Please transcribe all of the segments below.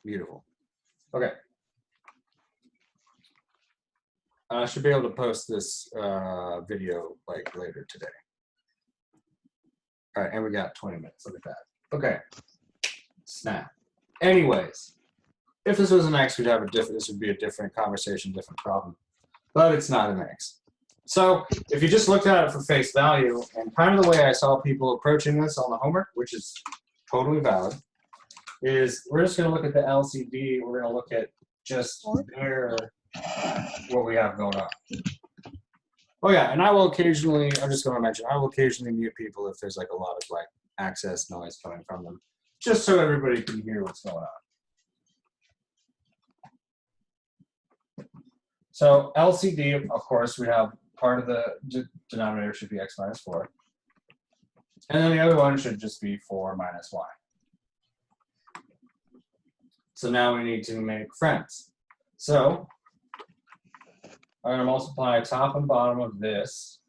Beautiful. Okay. I should be able to post this video like later today. All right, and we got 20 minutes. Look at that. Okay. Snap. Anyways, if this was an X, we'd have a different. This would be a different conversation, different problem. But it's not an X. So if you just looked at it for face value, and kind of the way I saw people approaching this on the homework, which is totally valid, is we're just going to look at the LCD. We're going to look at just what we have going on. Oh yeah, and I will occasionally, I'm just going to mention, I will occasionally mute people if there's like a lot of like access noise coming from them, just so everybody can hear what's going on. So LCD, of course, we have part of the denominator should be x minus 4. And then the other one should just be 4 minus y. So now we need to make friends. So I'm going to multiply top and bottom of this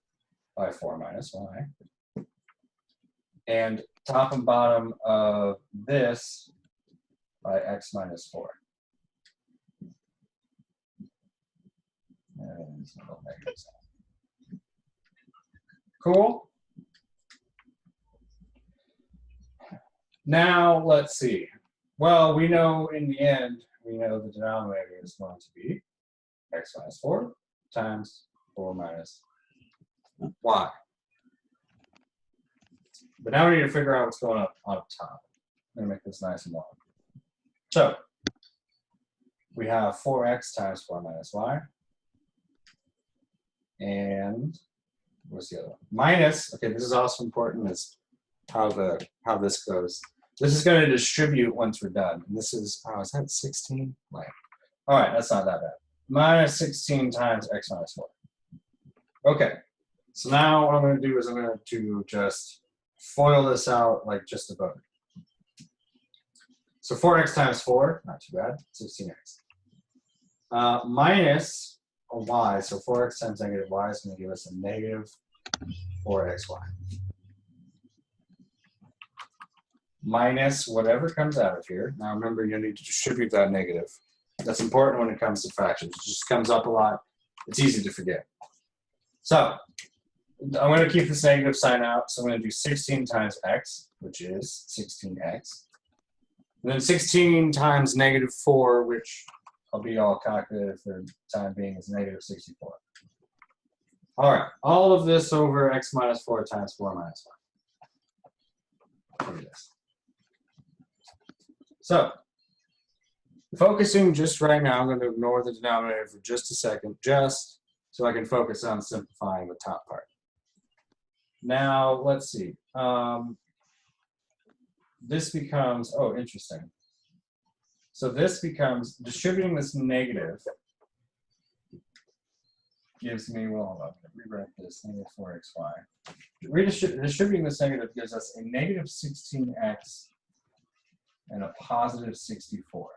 by 4 minus y. And top and bottom of this by x minus 4. And cool. Now let's see. Well, we know in the end, we know the denominator is going to be x minus 4 times 4 minus y. But now we need to figure out what's going up on top. I'm going to make this nice and long. So we have 4x times 4 minus y. And what's the other one? Minus, okay, this is also important, is how this goes. This is going to distribute once we're done. And this is, oh, is that 16? Like, all right, that's not that bad. Minus 16 times x minus 4. Okay, so now what I'm going to do is I'm going to just FOIL this out like just above it. So 4x times 4, not too bad, 16x. Minus a y, so 4x times negative y is going to give us a negative 4xy. Minus whatever comes out of here. Now remember, you need to distribute that negative. That's important when it comes to fractions. It just comes up a lot. It's easy to forget. So I'm going to keep this negative sign out. So I'm going to do 16 times x, which is 16x. And then 16 times negative 4, which I'll be all calculated for the time being, is negative 64. All right, all of this over x minus 4 times 4 minus 1. Look at this. So, focusing just right now, I'm going to ignore the denominator for just a second, just so I can focus on simplifying the top part. Now, let's see. This becomes, oh, interesting. So this becomes, distributing this negative gives me, well, I'm going to rewrite this, negative 4xy. Distributing this negative gives us a negative 16x and a positive 64.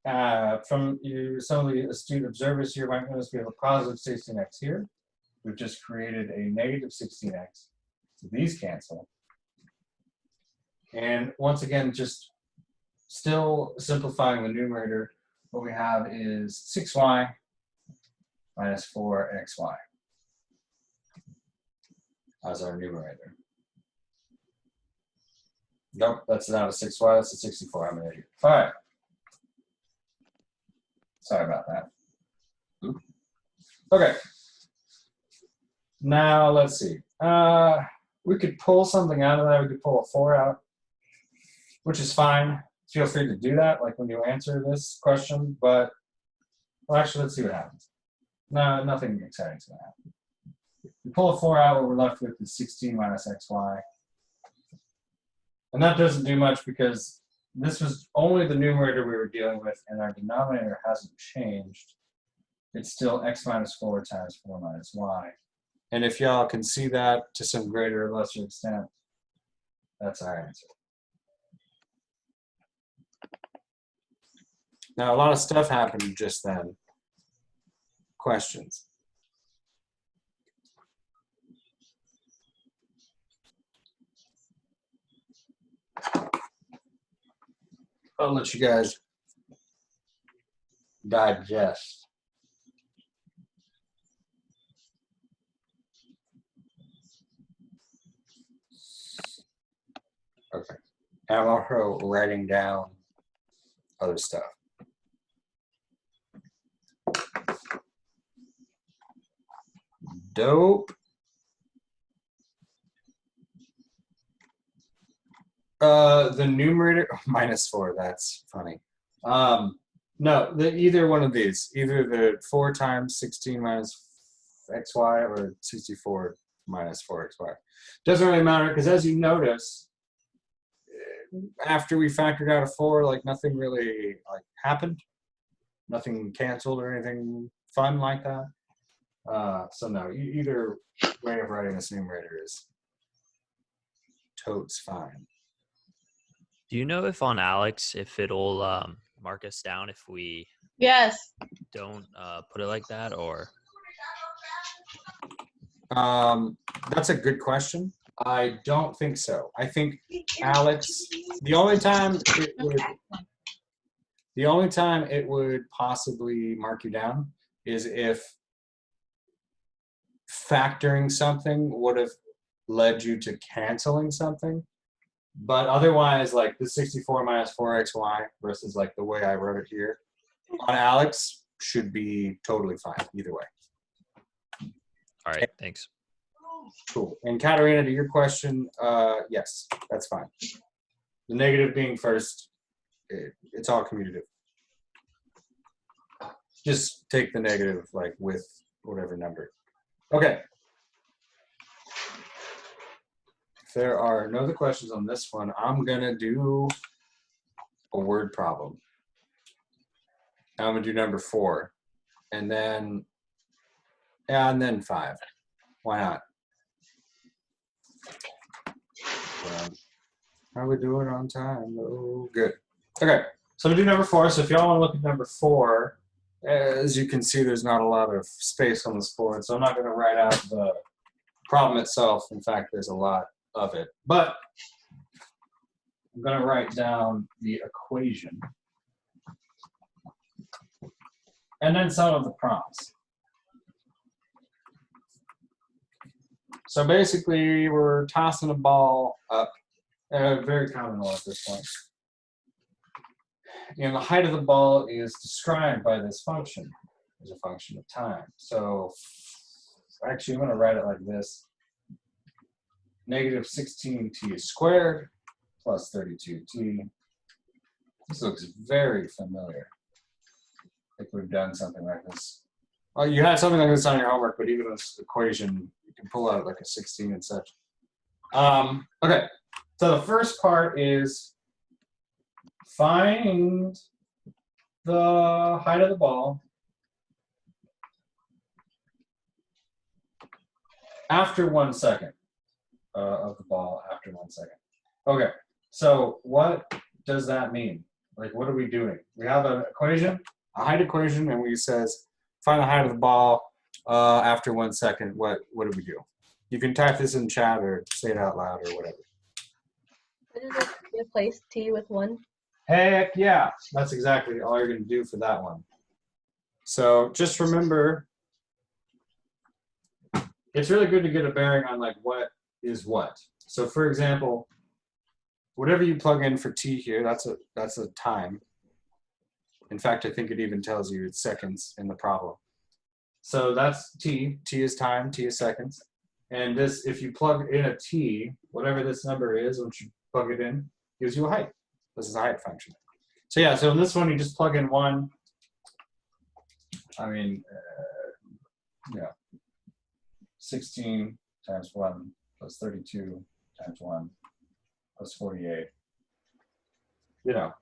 From some of the astute observers here might notice we have a positive 16x here. We've just created a negative 16x. So these cancel. And once again, just still simplifying the numerator, what we have is 6y minus 4xy as our numerator. Nope, that's not a 6y, that's a 64. I'm an idiot. All right. Sorry about that. Okay. Now let's see. We could pull something out of that. We could pull a 4 out, which is fine. Feel free to do that, like when you answer this question. But well, actually, let's see what happens. No, nothing exciting is going to happen. We pull a 4 out. What we're left with is 16 minus xy. And that doesn't do much because this was only the numerator we were dealing with, and our denominator hasn't changed. It's still x minus 4 times 4 minus y. And if y'all can see that to some greater or lesser extent, that's our answer. Now, a lot of stuff happened just then. Questions? I'll let you guys digest. Okay. And I'm also writing down other stuff. Dope. The numerator -4. That's funny. No, either one of these, either the 4 times 16 minus xy or 64 minus 4xy. Doesn't really matter because as you notice, after we factored out a 4, like nothing really like happened, nothing canceled or anything fun like that. So no, either way of writing this numerator is totes fine. Do you know if on Alex, if it'll mark us down if we Yes. don't put it like that, or? That's a good question. I don't think so. I think Alex, the only time it would possibly mark you down is if factoring something would have led you to canceling something. But otherwise, like the 64 minus 4xy versus like the way I wrote it here on Alex should be totally fine either way. All right, thanks. Cool. And Katarina, to your question, yes, that's fine. The negative being first, it's all commutative. Just take the negative like with whatever number. Okay. If there are no other questions on this one, I'm gonna do a word problem. Now I'm gonna do number 4, and then 5. Why not? How we doing on time? Oh, good. Okay, so I'm gonna do number 4. So if y'all want to look at number 4, as you can see, there's not a lot of space on this board, so I'm not gonna write out the problem itself. In fact, there's a lot of it, but I'm gonna write down the equation and then some of the prompts. So basically, we're tossing a ball up, a very common one at this point. And the height of the ball is described by this function as a function of time. So actually, I'm going to write it like this. Negative 16t squared plus 32t. This looks very familiar. I think we've done something like this. Well, you had something like this on your homework, but even this equation, you can pull out like a 16 and such. Okay, so the first part is find the height of the ball after 1 second of the ball after 1 second. Okay, so what does that mean? Like, what are we doing? We have an equation, a height equation, and we says find the height of the ball after 1 second. What do we do? You can type this in chat or say it out loud or whatever. What is it? Replace T with 1? Heck yeah, that's exactly all you're going to do for that one. So just remember, it's really good to get a bearing on like what is what. So for example, whatever you plug in for t here, that's a time. In fact, I think it even tells you it's seconds in the problem. So that's t. T is time, t is seconds. And this, if you plug in a t, whatever this number is, once you plug it in, gives you a height. This is a height function. So yeah, so in this one, you just plug in 1. I mean, yeah, 16 times 1 plus 32 times 1 plus 48. You know,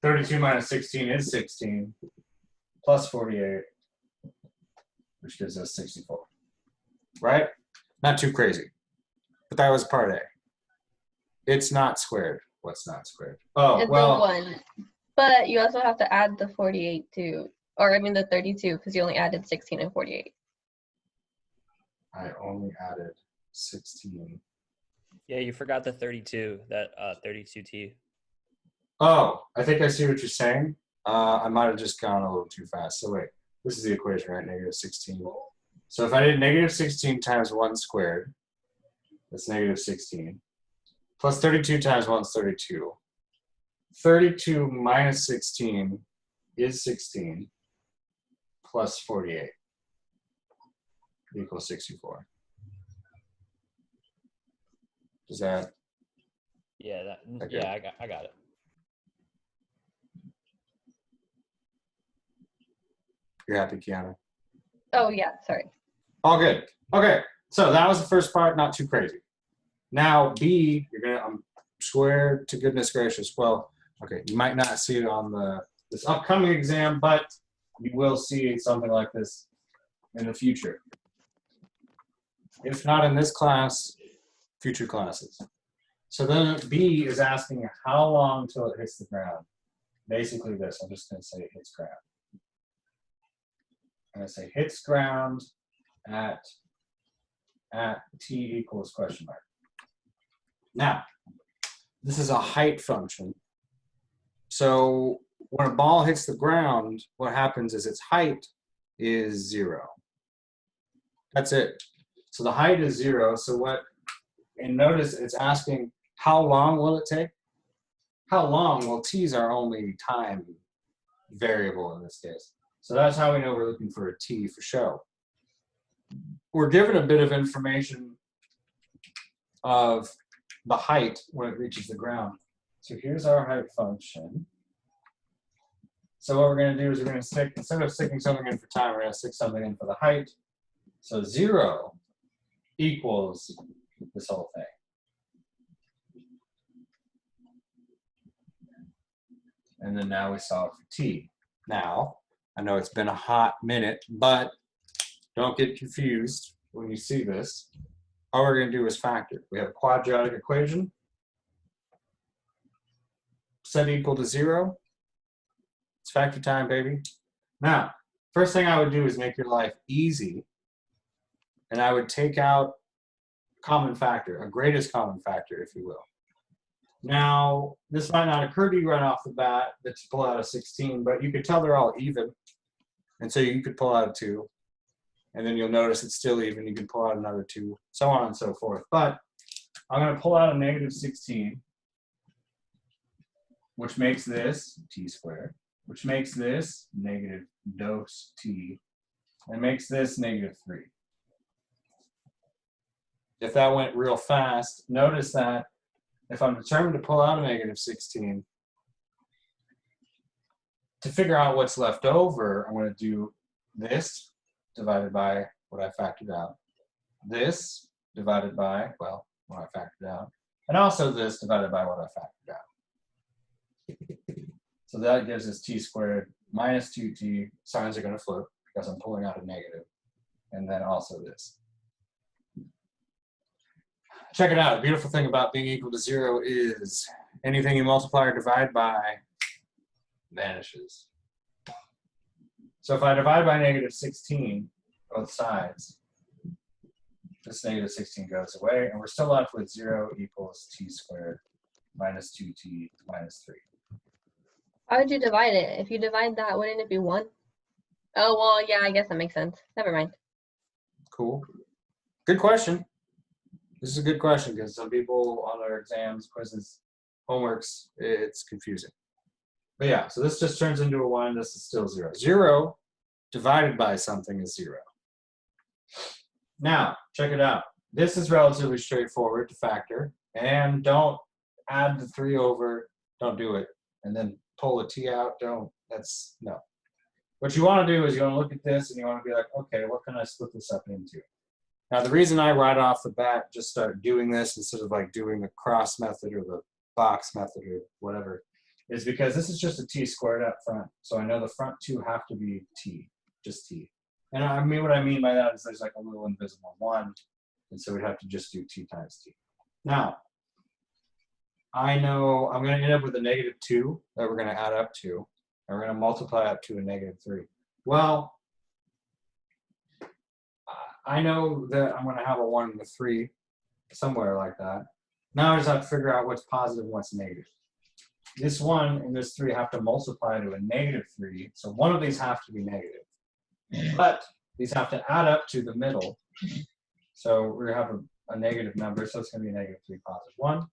32 minus 16 is 16 plus 48, which gives us 64. Right? Not too crazy. But that was part A. It's not squared. What's not squared? Oh, It's well. a 1. But you also have to add the 48 too. Or I mean the 32 because you only added 16 and 48. I only added 16. Yeah, you forgot the 32, that 32t. Oh, I think I see what you're saying. I might have just gone a little too fast. So wait, this is the equation, right? Negative 16. So if I did negative 16 times 1 squared, that's negative 16. Plus 32 times 1 is 32. 32 minus 16 is 16 plus 48 equals 64. Does that? Yeah, Okay. yeah, I got it. You're happy, Kiana? Oh yeah, sorry. All good. Okay, so that was the first part, not too crazy. Now B, you're gonna swear to goodness gracious. Well, okay, you might not see it on this upcoming exam, but you will see something like this in the future. If not in this class, future classes. So then B is asking how long till it hits the ground. Basically this, I'm just gonna say it hits ground. I'm gonna say hits ground at t equals question mark. Now, this is a height function. So when a ball hits the ground, what happens is its height is 0. That's it. So the height is 0. So what, and notice it's asking how long will it take? How long? Well, t's are only time variable in this case. So that's how we know we're looking for a t for show. We're given a bit of information of the height when it reaches the ground. So here's our height function. So what we're going to do is we're going to stick, instead of sticking something in for time, we're going to stick something in for the height. So 0 equals this whole thing. And then now we solve for t. Now, I know it's been a hot minute, but don't get confused when you see this. All we're going to do is factor. We have a quadratic equation. Set equal to 0. It's factor time, baby. Now, first thing I would do is make your life easy. And I would take out common factor, a greatest common factor, if you will. Now, this might not occur to you right off the bat that you pull out a 16, but you could tell they're all even. And so you could pull out a 2. And then you'll notice it's still even. You can pull out another 2, so on and so forth. But I'm going to pull out a negative 16, which makes this t squared, which makes this negative dose t, and makes this negative 3. If that went real fast, notice that if I'm determined to pull out a negative 16, to figure out what's left over, I'm going to do this divided by what I factored out. This divided by, well, what I factored out. And also this divided by what I factored out. So that gives us t squared minus 2t. Signs are going to flip because I'm pulling out a negative. And then also this. Check it out. The beautiful thing about being equal to 0 is anything you multiply or divide by vanishes. So if I divide by negative 16, both sides, this negative 16 goes away, and we're still left with 0 equals t squared minus 2t minus 3. How would you divide it? If you divide that, wouldn't it be 1? Oh, well, yeah, I guess that makes sense. Never mind. Cool. Good question. This is a good question because some people on their exams, quizzes, homeworks, it's confusing. But yeah, so this just turns into a 1. This is still 0. 0 divided by something is 0. Now, check it out. This is relatively straightforward to factor. And don't add the 3 over. Don't do it. And then pull a t out. Don't. That's no. What you want to do is you want to look at this and you want to be like, okay, what can I split this up into? Now, the reason I right off the bat just start doing this instead of like doing the cross method or the box method or whatever is because this is just a t squared up front. So I know the front 2 have to be t, just t. And I mean, what I mean by that is there's like a little invisible 1. And so we'd have to just do t times t. Now, I know I'm going to end up with a negative 2 that we're going to add up to. And we're going to multiply up to a negative 3. Well, I know that I'm going to have a 1 and a 3 somewhere like that. Now I just have to figure out what's positive and what's negative. this 1 and this 3 have to multiply to a -3. So one of these have to be negative. But these have to add up to the middle. So we're going to have a negative number. So it's going to be a -3, +1.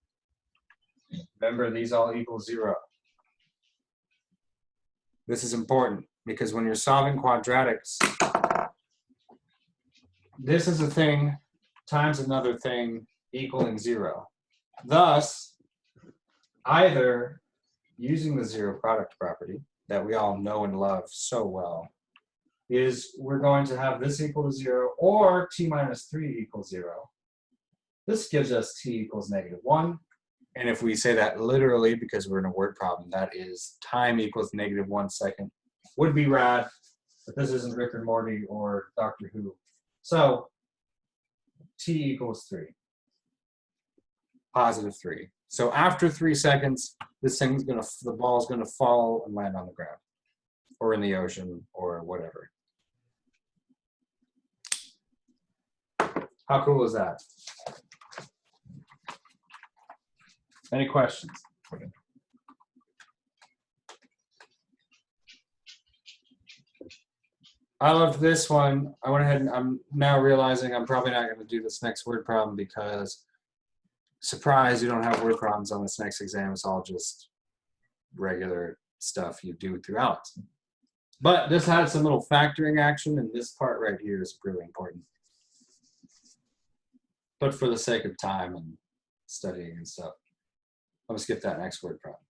Remember, these all equal 0. This is important because when you're solving quadratics, this is a thing times another thing equaling 0. Thus, either using the zero product property that we all know and love so well is we're going to have this equal to 0 or t minus 3 equals 0. This gives us t equals -1. And if we say that literally, because we're in a word problem, that is time equals -1 second. Would be rad, but this isn't Rick and Morty or Doctor Who. So t equals 3. +3. So after 3 seconds, the ball's gonna fall and land on the ground, or in the ocean, or whatever. How cool is that? Any questions? I loved this one. I went ahead and I'm now realizing I'm probably not going to do this next word problem because, surprise, you don't have word problems on this next exam. It's all just regular stuff you do throughout. But this had some little factoring action, and this part right here is really important. But for the sake of time and studying and stuff, I'm gonna skip that next word problem.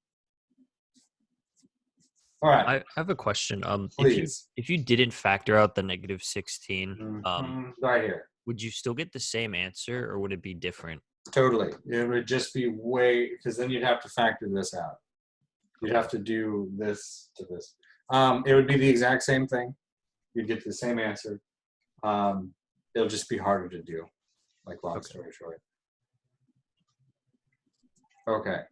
All right. I have a question. Please. If you didn't factor out the -16, right here. would you still get the same answer, or would it be different? Totally. It would just be way, because then you'd have to factor this out. You'd have to do this to this. It would be the exact same thing. You'd get the same answer. It'll just be harder to do, like long story short. Okay.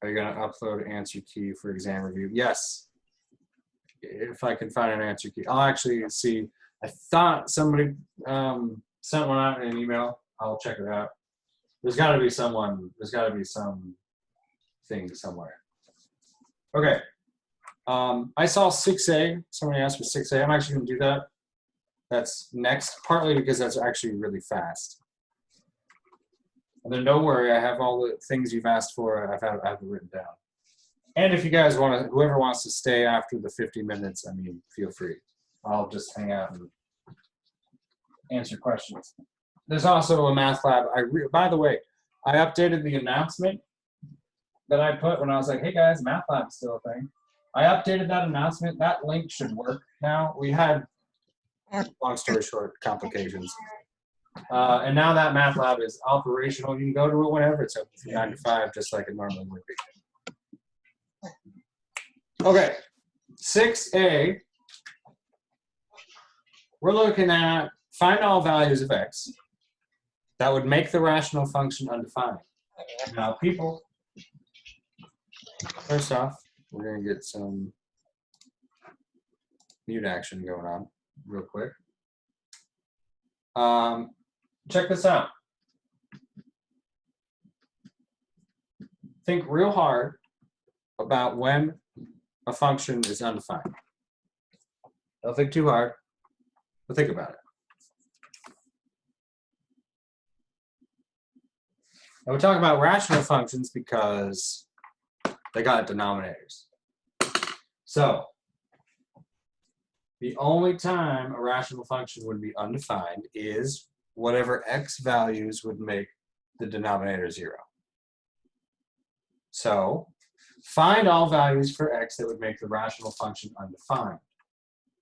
Are you going to upload answer key for exam review? Yes. If I can find an answer key. I'll actually see. I thought somebody sent one out in an email. I'll check it out. There's got to be someone. There's got to be some thing somewhere. Okay. I saw 6A. Somebody asked for 6A. I'm actually going to do that. That's next, partly because that's actually really fast. And then don't worry, I have all the things you've asked for. I have it written down. And if you guys want to, whoever wants to stay after the 50 minutes, I mean, feel free. I'll just hang out and answer questions. There's also a math lab. By the way, I updated the announcement that I put when I was like, hey guys, math lab is still a thing. I updated that announcement. That link should work now. We had, long story short, complications. And now that math lab is operational. You can go to it whenever. It's open from 9 to 5, just like it normally would be. Okay, 6A. We're looking at find all values of x that would make the rational function undefined. Now, people, first off, we're going to get some mute action going on real quick. Check this out. Think real hard about when a function is undefined. Don't think too hard, but think about it. And we're talking about rational functions because they got denominators. So the only time a rational function would be undefined is whatever x values would make the denominator 0. So find all values for x that would make the rational function undefined.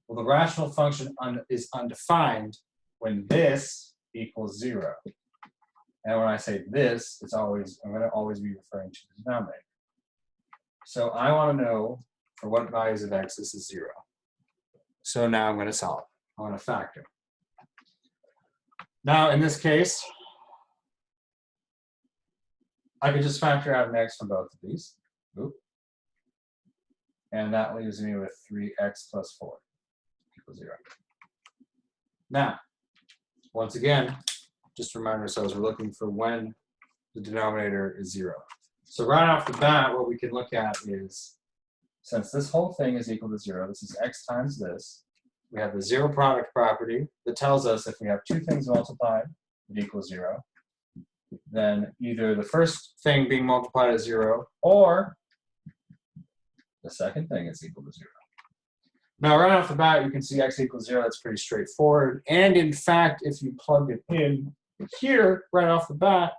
Well, the rational function is undefined when this equals 0. And when I say this, I'm going to always be referring to the denominator. So I want to know for what values of x this is 0. So now I'm going to solve. I'm going to factor. Now, in this case, I could just factor out an x from both of these. Oop. And that leaves me with 3x plus 4 equals 0. Now, once again, just to remind ourselves, we're looking for when the denominator is 0. So right off the bat, what we can look at is, since this whole thing is equal to 0, this is x times this. We have the zero product property that tells us if we have two things multiplied, it equals 0. Then either the first thing being multiplied is 0, or the second thing is equal to 0. Now, right off the bat, you can see x equals 0. That's pretty straightforward. And in fact, if you plug it in here, right off the bat,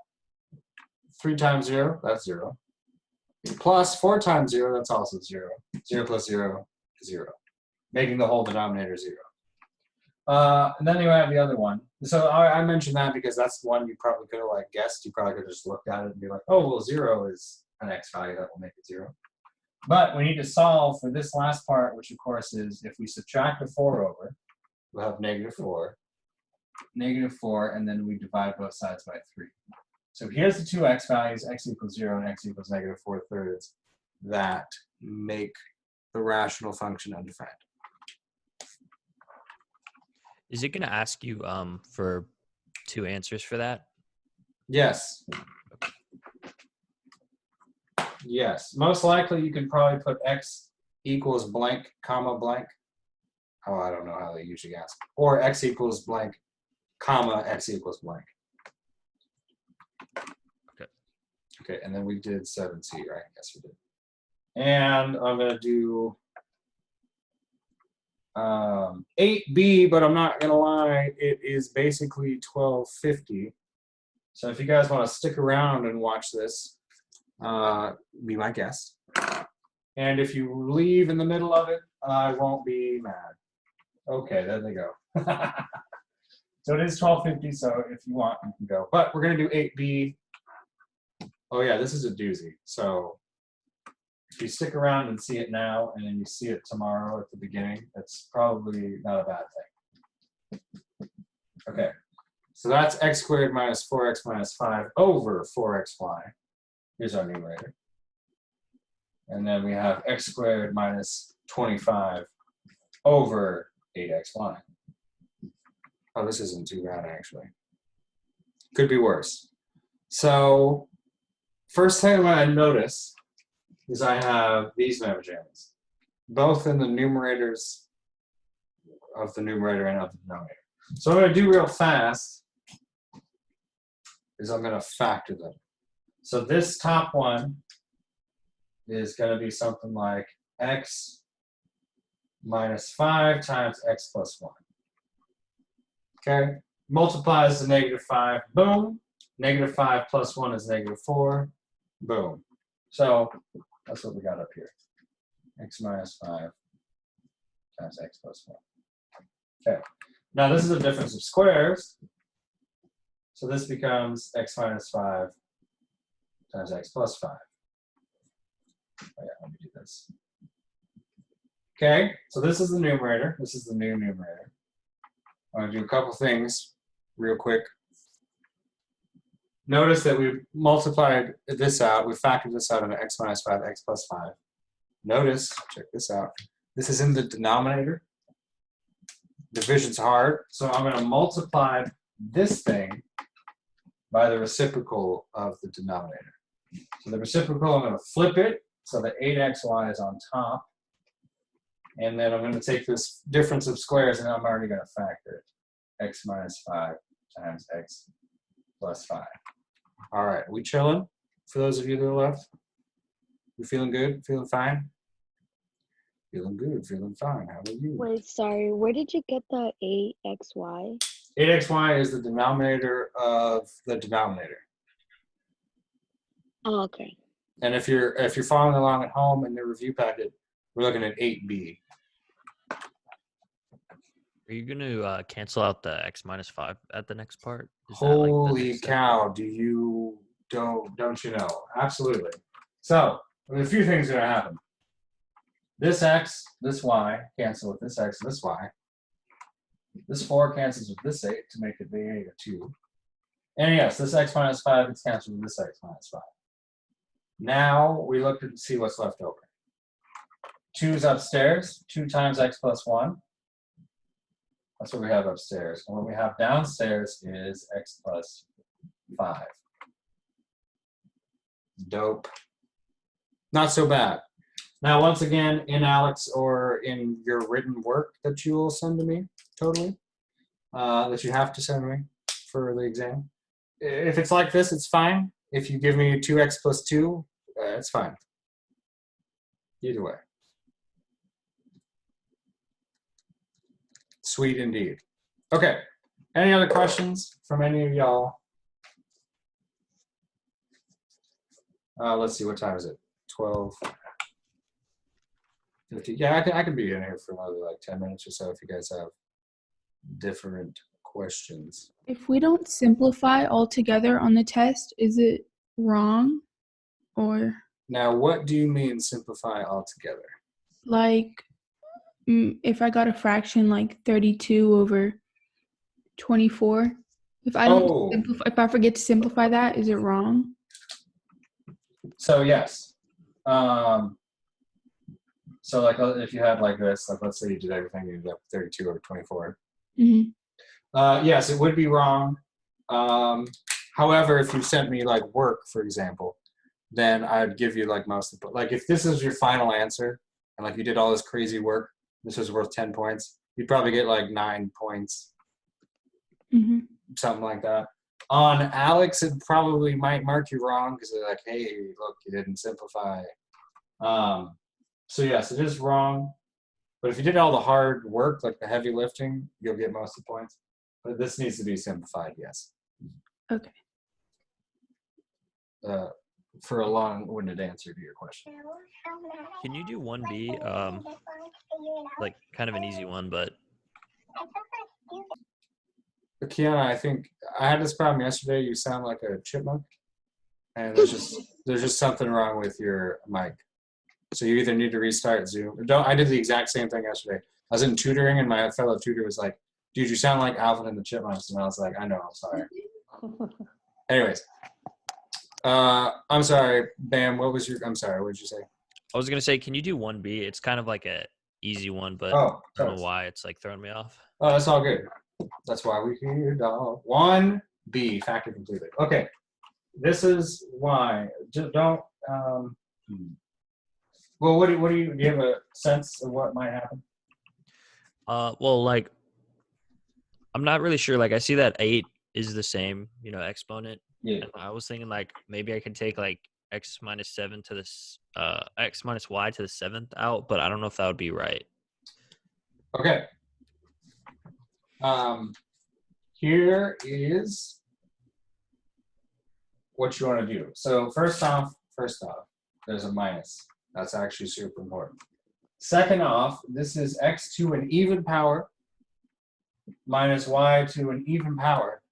3 times 0, that's 0. Plus 4 times 0, that's also 0. 0 plus 0 is 0, making the whole denominator 0. And then you have the other one. So I mentioned that because that's the one you probably could have like guessed. You probably could have just looked at it and be like, oh, well, 0 is an x value that will make it 0. But we need to solve for this last part, which of course is if we subtract the 4 over, we'll have -4, -4, and then we divide both sides by 3. So here's the two x values, x equals 0 and x equals -4/3, that make the rational function undefined. Is it going to ask you for 2 answers for that? Yes. Yes. Most likely you can probably put x equals blank, comma blank. Oh, I don't know how they usually ask. Or x equals blank, comma, x equals blank. Okay, and then we did 7c, right? Yes, we did. And I'm going to do 8b, but I'm not going to lie, it is basically 1250. So if you guys want to stick around and watch this, be my guest. And if you leave in the middle of it, I won't be mad. Okay, there they go. So it is 1250, so if you want, you can go. But we're going to do 8b. Oh yeah, this is a doozy. So if you stick around and see it now, and then you see it tomorrow at the beginning, that's probably not a bad thing. Okay, so that's x squared minus 4x minus 5 over 4xy. Here's our numerator. And then we have x squared minus 25 over 8xy. Oh, this isn't too bad, actually. Could be worse. So first thing I'm going to notice is I have these memogems, both in the numerators of the numerator and of the denominator. So what I'm going to do real fast is I'm going to factor them. So this top one is going to be something like x minus 5 times x plus 1. Okay, multiplies to -5, boom. -5 plus 1 is -4, boom. So that's what we got up here. X minus 5 times x plus 1. Okay, now this is a difference of squares. So this becomes x minus 5 times x plus 5. Oh yeah, let me do this. Okay, so this is the numerator. This is the new numerator. I'm going to do a couple things real quick. Notice that we multiplied this out. We factored this out into x minus 5, x plus 5. Notice, check this out. This is in the denominator. Division's hard, so I'm going to multiply this thing by the reciprocal of the denominator. So the reciprocal, I'm going to flip it so that 8xy is on top. And then I'm going to take this difference of squares and I'm already going to factor it. X minus 5 times x plus 5. All right, we chilling? For those of you that are left? You feeling good? Feeling fine? Feeling good, feeling fine. How are you? Wait, sorry. Where did you get the 8xy? 8xy is the denominator of the denominator. Oh, okay. And if you're following along at home in the review packet, we're looking at 8b. Are you going to cancel out the x minus 5 at the next part? Is that, Holy like, the next step? cow, do you don't you know? Absolutely. So a few things are gonna happen. This x, this y cancel with this x, this y. This 4 cancels with this 8 to make it be 2. And yes, this x minus 5 gets canceled with this x minus 5. Now we look and see what's left over. 2 is upstairs, 2 times x plus 1. That's what we have upstairs. And what we have downstairs is x plus 5. Dope. Not so bad. Now, once again, in Alex or in your written work that you will send to me, totally, that you have to send me for the exam. If it's like this, it's fine. If you give me 2x plus 2, it's fine. Either way. Sweet indeed. Okay. Any other questions from any of y'all? Let's see, what time is it? 12:50. Yeah, I can be in here for another like 10 minutes or so if you guys have different questions. If we don't simplify altogether on the test, is it wrong? Or Now, what do you mean simplify altogether? like if I got a fraction like 32 over 24, if I don't Oh. if I forget to simplify that, is it wrong? So yes. So like if you had like this, like let's say you did everything, you ended up 32 over 24. Mm-hmm. Yes, it would be wrong. However, if you sent me like work, for example, then I'd give you like most of it. Like if this is your final answer and like you did all this crazy work, this was worth 10 points, you'd probably get like 9 points, Mm-hmm. something like that. On Alex, it probably might mark you wrong because they're like, hey, look, you didn't simplify. So yes, it is wrong. But if you did all the hard work, like the heavy lifting, you'll get most of the points. But this needs to be simplified, yes. Okay. For a long-winded answer to your question. Can you do 1B? Like kind of an easy one, but Kiana, I think I had this problem yesterday. You sound like a chipmunk, and there's just something wrong with your mic. So you either need to restart Zoom. I did the exact same thing yesterday. I was in tutoring, and my fellow tutor was like, "Dude, you sound like Alvin and the Chipmunks," and I was like, "I know, I'm sorry." Anyways, I'm sorry, Bam. I'm sorry. What did you say? I was gonna say, can you do 1B? It's kind of like a easy one, but Oh, I don't know why it's like throwing me off. Oh, that's all good. That's why we're here, dog. 1B, factor completed. Okay, this is why. Just don't. Well, what do you have a sense of what might happen? Well, like I'm not really sure. Like I see that 8 is the same, exponent. Yeah. And I was thinking like maybe I can take like x minus 7 to this x minus y to the 7th out, but I don't know if that would be right. Okay. Here is what you want to do. So first off, there's a minus. That's actually super important. Second off, this is x to an even power minus y to an even power.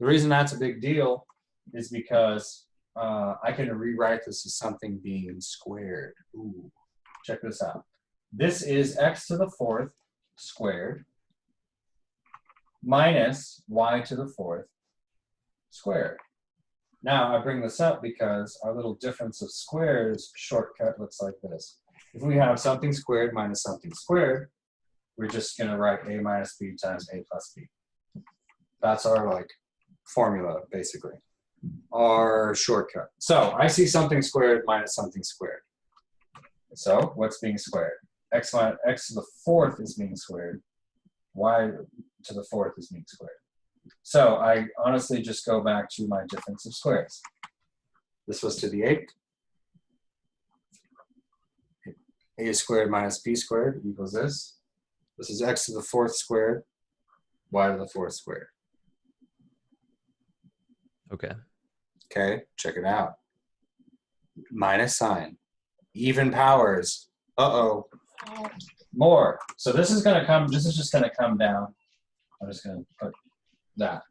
The reason that's a big deal is because I can rewrite this as something being squared. Ooh, check this out. This is x to the 4th squared minus y to the 4th squared. Now I bring this up because our little difference of squares shortcut looks like this. If we have something squared minus something squared, we're just going to write a minus b times a plus b. That's our like formula, basically, our shortcut. So I see something squared minus something squared. So what's being squared? X to the 4th is being squared. Y to the 4th is being squared. So I honestly just go back to my difference of squares. This was to the 8th. A squared minus b squared equals this. This is x to the 4th squared, y to the 4th squared. Okay. Okay, check it out. Minus sign. Even powers. Uh-oh. More. So this is just gonna come down. I'm just gonna put that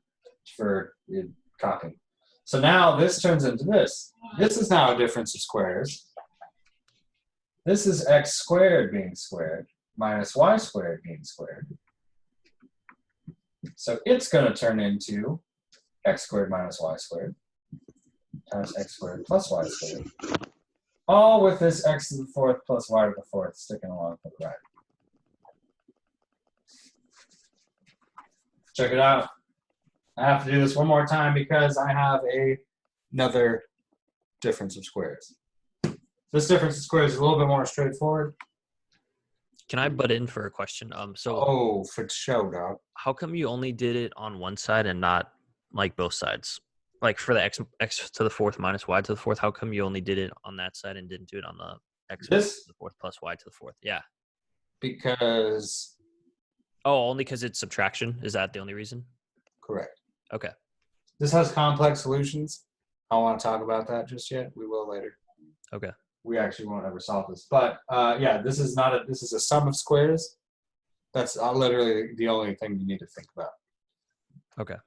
for copying. So now this turns into this. This is now a difference of squares. This is x squared being squared minus y squared being squared. So it's gonna turn into x squared minus y squared times x squared plus y squared. All with this x to the 4th plus y to the 4th sticking along for the right. Check it out. I have to do this one more time because I have another difference of squares. This difference of squares is a little bit more straightforward. Can I butt in for a question? So Oh, for show, dog. how come you only did it on one side and not like both sides? Like for the x to the fourth minus y to the fourth, how come you only did it on that side and didn't do it on the x to This the fourth plus y to the fourth? Yeah. because Oh, only because it's subtraction? Is that the only reason? correct. Okay. This has complex solutions. I don't want to talk about that just yet. We will later. Okay. We actually won't ever solve this. But yeah, this is a sum of squares. That's literally the only thing you need to think about. Okay.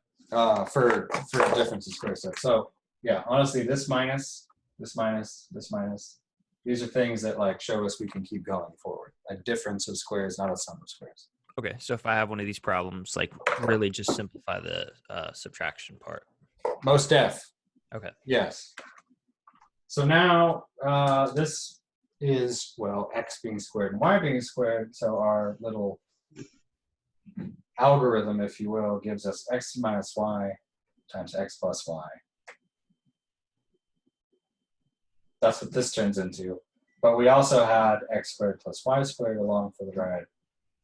For a difference of square set. So yeah, honestly, this minus, this minus, this minus, these are things that like show us we can keep going forward. A difference of squares, not a sum of squares. Okay. So if I have one of these problems, like really just simplify the subtraction part. Most def. Okay. Yes. So now this is, well, x being squared and y being squared. So our little algorithm, if you will, gives us x minus y times x plus y. That's what this turns into. But we also had x squared plus y squared along for the ride.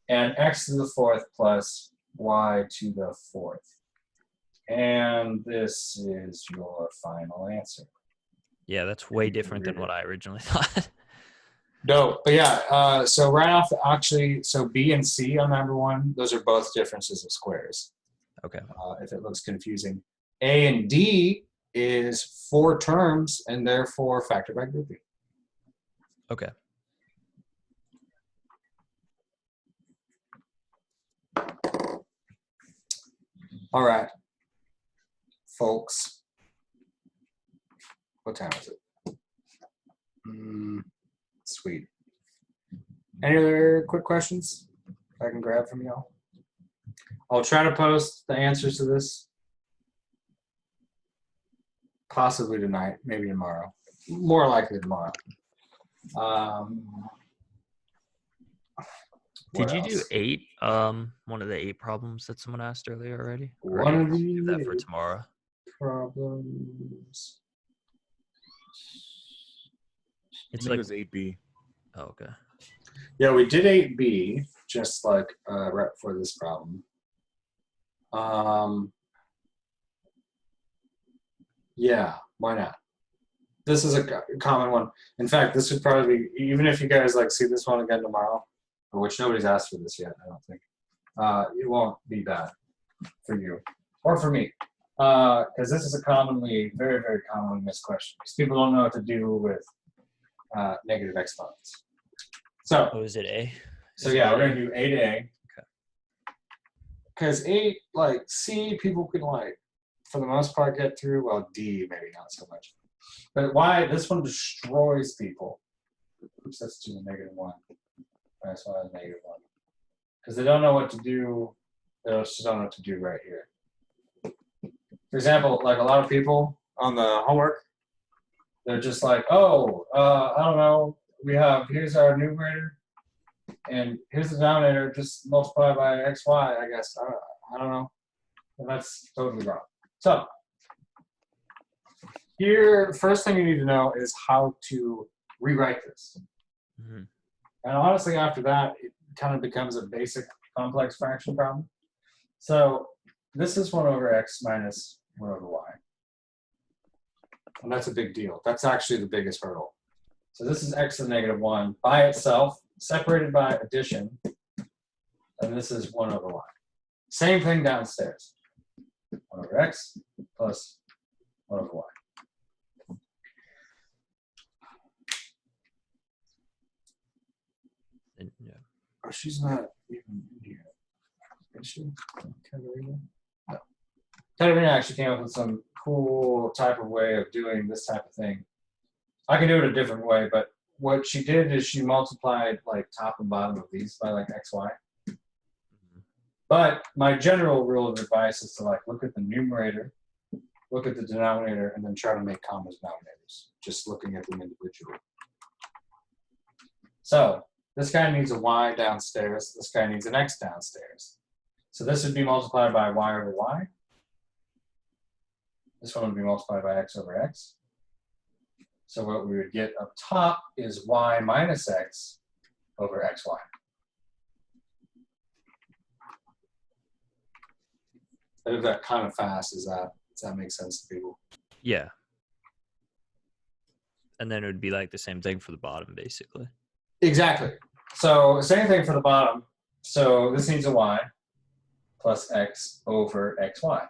And x to the fourth plus y to the fourth. And this is your final answer. Yeah, that's way different than what I originally thought. No, but yeah, so right off, actually, so B and C on number one, those are both differences of squares. Okay. If it looks confusing. A and D is 4 terms and therefore factored by grouping. Okay. All right, folks. What time is it? Sweet. Any other quick questions I can grab from y'all? I'll try to post the answers to this possibly tonight, maybe tomorrow. More likely tomorrow. Did what you do else? 8? One of the 8 problems that someone asked earlier already? Or One do of you leave that for the tomorrow? problems. It's I think like it was 8B. oh, okay. Yeah, we did 8B, just like right before this problem. Yeah, why not? This is a common one. In fact, this would probably be, even if you guys like see this one again tomorrow, which nobody's asked for this yet, I don't think. It won't be bad for you or for me. Because this is a commonly, very, very commonly missed question. Because people don't know what to do with negative exponents. So, Oh, is it A? so Is yeah, it we're A? gonna do A to A. Okay. Because A, like C, people can like, for the most part, get through. Well, D maybe not so much. But why this one destroys people? Oops, that's to the -1. That's why it's -1. Because they don't know what to do. They just don't know what to do right here. For example, like a lot of people on the homework, they're just like, oh, I don't know. Here's our numerator, and here's the denominator. Just multiply by xy, I guess. I don't know. And that's totally wrong. So here, first thing you need to know is how to rewrite this. Mm-hmm. And honestly, after that, it kind of becomes a basic complex fraction problem. So this is 1 over x minus 1 over y. And that's a big deal. That's actually the biggest hurdle. So this is x to the -1 by itself, separated by addition. And this is 1 over y. Same thing downstairs. 1 over x plus 1 over y. And, yeah. Oh, she's not even here. Is she? Katerina? No. Katerina actually came up with some cool type of way of doing this type of thing. I can do it a different way, but what she did is she multiplied like top and bottom of these by like xy. But my general rule of advice is to like look at the numerator, look at the denominator, and then try to make common denominators, just looking at them individually. So this guy needs a y downstairs. This guy needs an x downstairs. So this would be multiplied by y over y. This one would be multiplied by x over x. So what we would get up top is y minus x over xy. I did that kind of fast. Does that make sense to people? Yeah. And then it would be like the same thing for the bottom, basically. Exactly. So same thing for the bottom. So this needs a y plus x over xy.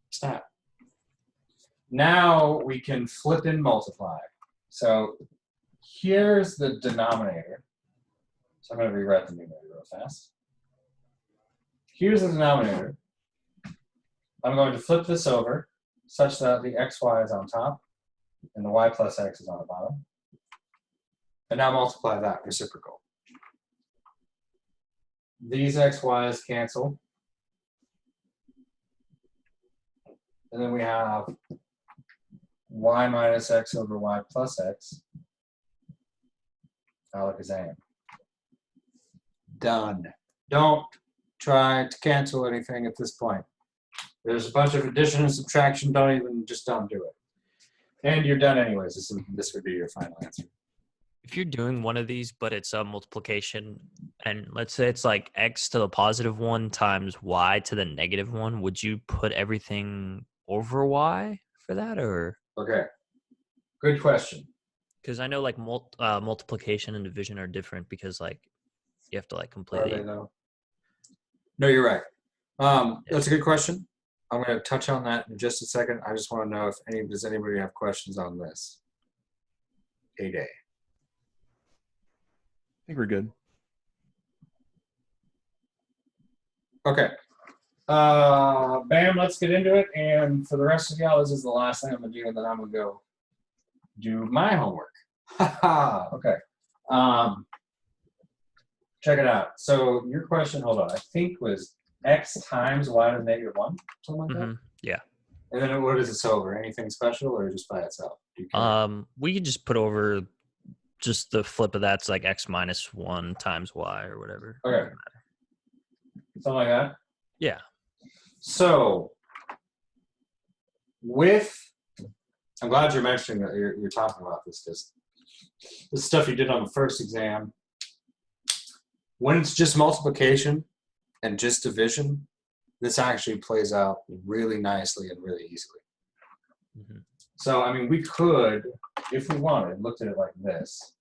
Snap. Now we can flip and multiply. So here's the denominator. So I'm going to rewrite the numerator real fast. Here's the denominator. I'm going to flip this over such that the xy is on top and the y plus x is on the bottom. And now multiply that reciprocal. These xy's cancel. And then we have y minus x over y plus x. Alakazam. Done. Don't try to cancel anything at this point. There's a bunch of addition and subtraction. Don't do it. And you're done anyways. This would be your final answer. If you're doing one of these, but it's a multiplication, and let's say it's like x to the positive 1 times y to the negative 1, would you put everything over y for that, or? Okay. Good question. Because I know like multiplication and division are different because like you have to like Are completely. they though? No, you're right. That's a good question. I'm going to touch on that in just a second. I just want to know if does anybody have questions on this? A-Day. I think we're good. Okay. Bam, let's get into it. And for the rest of y'all, this is the last thing I'm going to do, and then I'm going to go do my homework. Okay. Check it out. So your question, hold on, I think was x times y to the negative 1, something like that? Yeah. And then what is this over? Anything special or just by itself? Do you care? We could just put over just the flip of that's like x minus 1 times y or whatever. Okay. Something like that? Yeah. So, I'm glad you're mentioning that you're talking about this, because the stuff you did on the first exam, when it's just multiplication and just division, this actually plays out really nicely and really easily. Mm-hmm. So, I mean, we could, if we wanted, looked at it like this.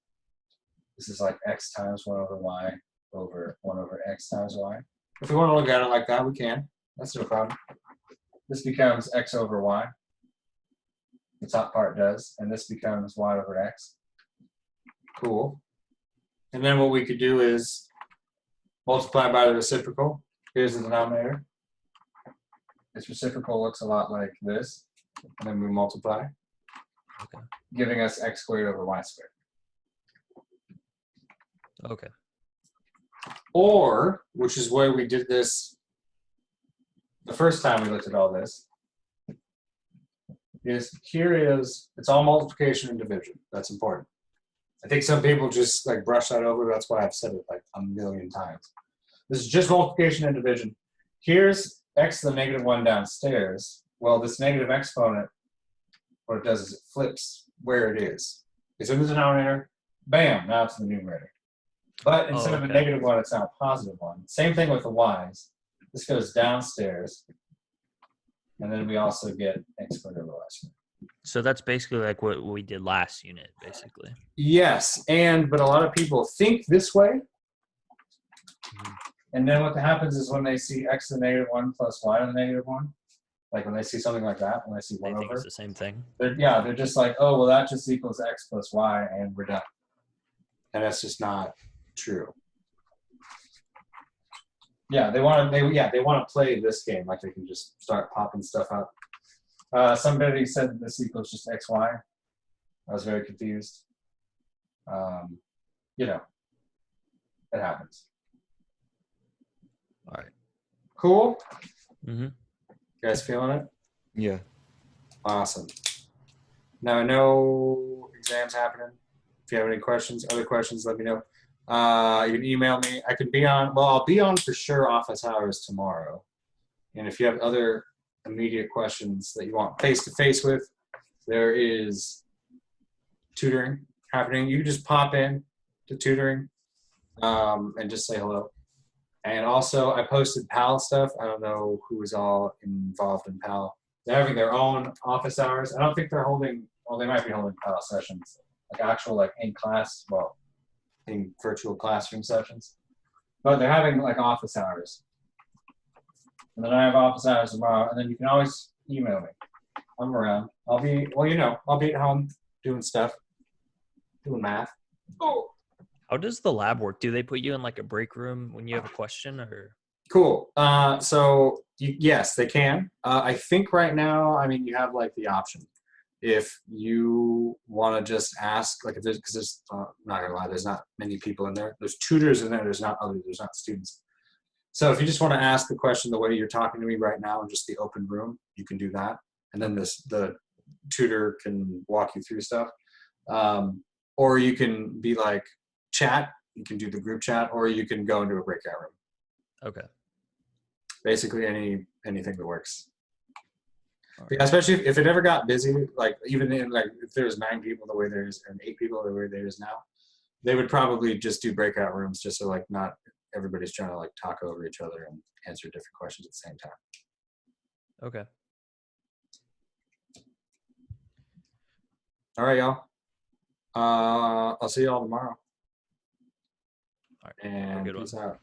This is like x times 1 over y over 1 over x times y. If we want to look at it like that, we can. That's no problem. This becomes x over y. The top part does. And this becomes y over x. Cool. And then what we could do is multiply by the reciprocal. Here's the denominator. This reciprocal looks a lot like this. And then we multiply, Okay. giving us x squared over y squared. Okay. Or, which is where we did this the first time we looked at all this, is it's all multiplication and division. That's important. I think some people just like brush that over. That's why I've said it like a million times. This is just multiplication and division. Here's x to the negative 1 downstairs. Well, this negative exponent, what it does is it flips where it is. It's in the denominator. Bam, now it's in the numerator. But instead of a negative 1, it's now a positive 1. Same thing with the y's. This goes downstairs. And then we also get x squared over y squared. So that's basically like what we did last unit, basically. Yes, but a lot of people think this way. And then what happens is when they see x to the negative 1 plus y to the negative 1, like when they see something like that, when they see 1 I think over, it's the same thing. they're just like, oh, well, that just equals x plus y, and we're done. And that's just not true. Yeah, they want to play this game, like they can just start popping stuff out. Somebody said that this equals just xy. I was very confused. It happens. All right. Cool. Mm-hmm. You guys feeling it? Yeah. Awesome. Now I know exams happening. If you have any questions, other questions, let me know. You can email me. I can be on. Well, I'll be on for sure office hours tomorrow. And if you have other immediate questions that you want face to face with, there is tutoring happening. You can just pop in to tutoring and just say hello. And also, I posted PAL stuff. I don't know who is all involved in PAL. They're having their own office hours. I don't think they're holding. Well, they might be holding PAL sessions, like actual like in class. Well, in virtual classroom sessions, but they're having like office hours. And then I have office hours tomorrow, and then you can always email me. I'm around. I'll be, well, you know, I'll be at home doing stuff, doing math. Oh, How does the lab work? Do they put you in like a break room when you have a question, or? cool. Yes, they can. I think right now, I mean, you have like the option. If you want to just ask, like if there's, because there's, not gonna lie, there's not many people in there. There's tutors in there. There's not students. So if you just want to ask the question the way you're talking to me right now in just the open room, you can do that. And then the tutor can walk you through stuff. Or you can be like chat. You can do the group chat, or you can go into a breakout room. Okay. Basically anything that works. All Yeah, right. especially if it ever got busy, like even in like if there was 9 people the way there is and 8 people the way there is now, they would probably just do breakout rooms just so like not everybody's trying to like talk over each other and answer different questions at the same time. Okay. All right, y'all. I'll see y'all tomorrow. All right. And good one. peace out.